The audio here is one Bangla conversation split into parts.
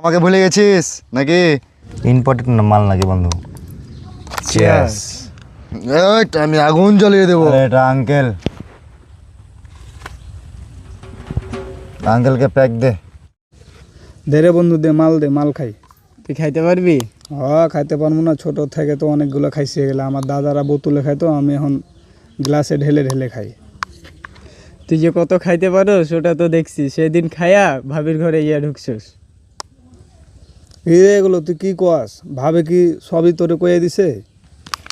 আমাকে ভুলে গেছিস নাকি? ইম্পর্টেন্ট মাল নাকি বন্ধু? চিয়ার্স। আমি আগুন জ্বালিয়ে দেবো। এটা আঙ্কেল, আঙ্কেলকে প্যাক দে। দে রে বন্ধু, দে মাল খাই। তুই খাইতে পারবি? হ্যাঁ খাইতে পারবো না, ছোট থেকে তো অনেকগুলো খাইছি গেলে। আমার দাদারা বোতলে খাইতো, আমি এখন গ্লাসে ঢেলে ঢেলে খাই। তুই যে কত খাইতে পারোস ওটা তো দেখছি, সেদিন খাইয়া ভাবির ঘরে ইয়া ঢুকছস। এগুলো তুই কি কোয়াস? ভাবে কি সবই তোরে কয়ে দিছে?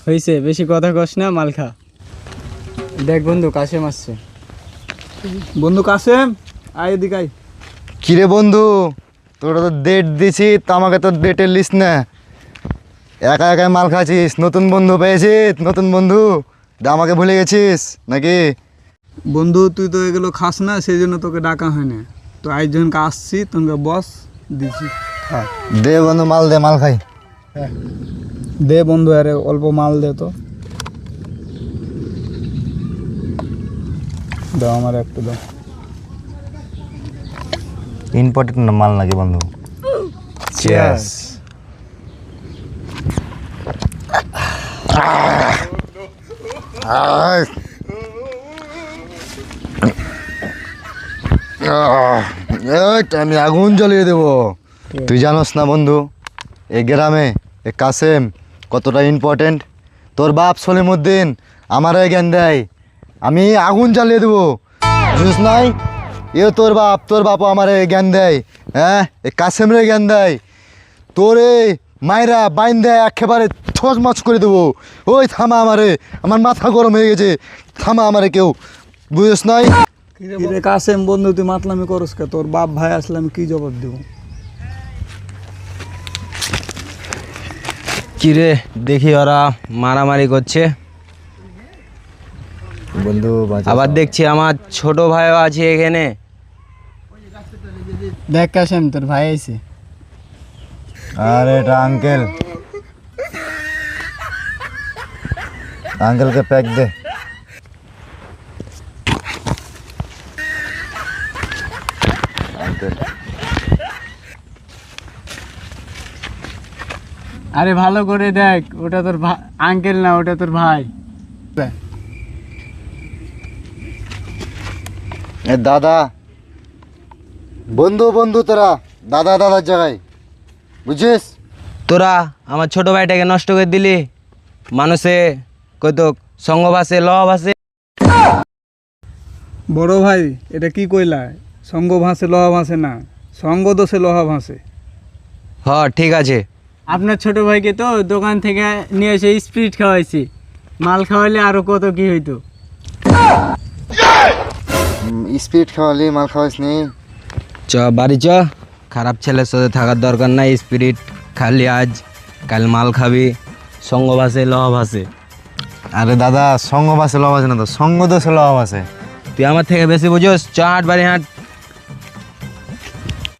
হয়েছে, বেশি কথা কস না, মাল খা। দেখ বন্ধু, কাশেম আসছে। বন্ধু কাশেম, আয় এদিকে আয়। কিরে বন্ধু, তোরা তো ডেট দিছি, তা আমাকে তো ডেটের লিস্ট না। একা একাই মাল খাচ্ছিস। নতুন বন্ধু পেয়েছিস? নতুন বন্ধু আমাকে ভুলে গেছিস নাকি? বন্ধু তুই তো এগুলো খাস না, সেই জন্য তোকে ডাকা হয় না। তো আরেকজনকে আসছি, তোকে বস দিছি। হ্যাঁ দে বন্ধু, মাল দে, মাল খাই। দে বন্ধু, আরে অল্প মাল দে তো। দাও আমার একটু দাও। ইম্পর্টেন্ট মাল নাকি বন্ধু? চিয়ার্স। আমি আগুন জ্বালিয়ে দেবো। তুই জানোস না বন্ধু, এই গ্রামে এ কাসেম কতটা ইম্পর্টেন্ট। তোর বাপ সলিমুদ্দিন আমারও জ্ঞান দেয়, আমি আগুন জ্বালিয়ে দেবো। বুঝিস নাই? এ তোর বাপও আমার জ্ঞান দেয়। হ্যাঁ, এই কাসেমরে জ্ঞান দেয়। তোরে মায়েরা বাইন দেয়, একেবারে ঠোস মাছ করে দেবো। ওই থামা আমারে, আমার মাথা গরম হয়ে গেছে, থামা আমারে কেউ। বুঝিস নাই? কিরে কাসেম বন্ধু, তুই মাতলামি করস কে? তোর বাপ ভাই আসলে আমি কি জবাব দেবো? কিরে দেখি ওরা মারামারি করছে, বন্ধু আবার দেখছি আমার ছোট ভাইও আছে এখানে। দেখ কাশেম, তোর ভাই আইছে। আর এটা আঙ্কেল, আঙ্কেলকে প্যাক দে। আঙ্কেল আরে ভালো করে দেখ, ওটা তোর আঙ্কেল না, ওটা তোর ভাই। এ দাদা, বন্ধু বন্ধু তোরা দাদার জায়গায়, বুঝছিস? তোরা আমার ছোট ভাইটাকে নষ্ট করে দিলি। মানুষে কইতো সঙ্গ ভাসে, ল ভাসে। বড় ভাই, এটা কি কইলা? সঙ্গ ভাসে লোহা ভাসে না, সঙ্গ দোষে লোহা ভাসে। হ ঠিক আছে। আপনার ছোট ভাইকে তো দোকান থেকে নিয়ে এসে স্পিরিট খাওয়াইছি। মাল খাওয়াইলে আরো কত কি হইতো। স্পিড খাওয়ালি, মাল খাওয়াইস নি? চ বাড়ি চ, খারাপ ছেলের সাথে থাকার দরকার নাই। স্পিরিট খালি আজ, কাল মাল খাবি। সঙ্গ ভাসে, ল ভাসে। আরে দাদা, সঙ্গ বাসে লব আছে না, তো সঙ্গ দোষে লব আছে। তুই আমার থেকে বেশি বুঝোস? চ হাট বাড়ি হাট।